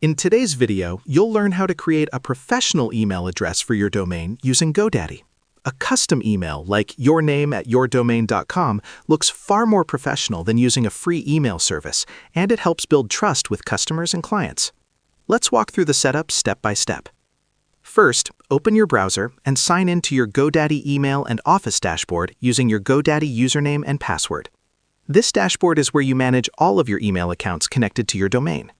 In today's video, you'll learn how to create a professional email address for your domain using GoDaddy. A custom email like yourname@yourdomain.com looks far more professional than using a free email service, and it helps build trust with customers and clients. Let's walk through the setup step by step. First, open your browser and sign in to your GoDaddy email and Office dashboard using your GoDaddy username and password. This dashboard is where you manage all of your email accounts connected to your domain.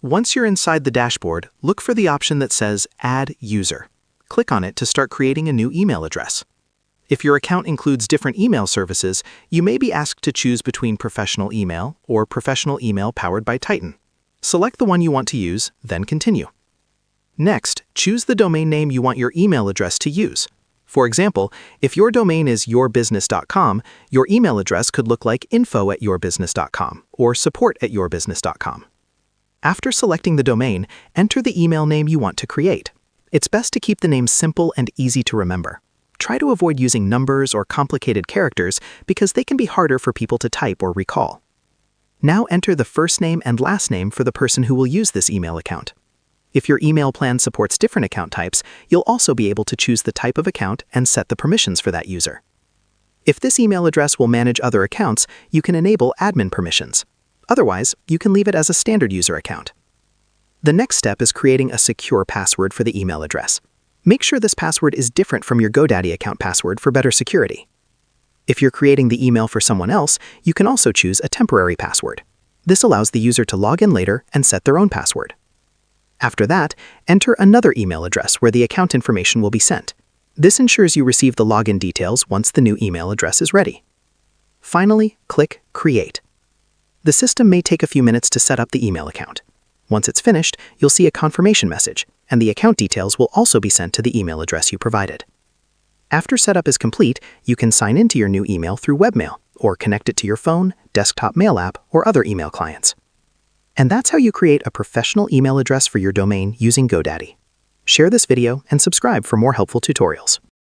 Once you're inside the dashboard, look for the option that says Add User. Click on it to start creating a new email address. If your account includes different email services, you may be asked to choose between Professional Email or Professional Email powered by Titan. Select the one you want to use, then continue. Next, choose the domain name you want your email address to use. For example, if your domain is yourbusiness.com, your email address could look like info@yourbusiness.com or support@yourbusiness.com. After selecting the domain, enter the email name you want to create. It's best to keep the name simple and easy to remember. Try to avoid using numbers or complicated characters because they can be harder for people to type or recall. Now enter the first name and last name for the person who will use this email account. If your email plan supports different account types, you'll also be able to choose the type of account and set the permissions for that user. If this email address will manage other accounts, you can enable admin permissions. Otherwise, you can leave it as a standard user account. The next step is creating a secure password for the email address. Make sure this password is different from your GoDaddy account password for better security. If you're creating the email for someone else, you can also choose a temporary password. This allows the user to log in later and set their own password. After that, enter another email address where the account information will be sent. This ensures you receive the login details once the new email address is ready. Finally, click Create. The system may take a few minutes to set up the email account. Once it's finished, you'll see a confirmation message, and the account details will also be sent to the email address you provided. After setup is complete, you can sign into your new email through webmail or connect it to your phone, desktop mail app, or other email clients. And that's how you create a professional email address for your domain using GoDaddy. Share this video and subscribe for more helpful tutorials.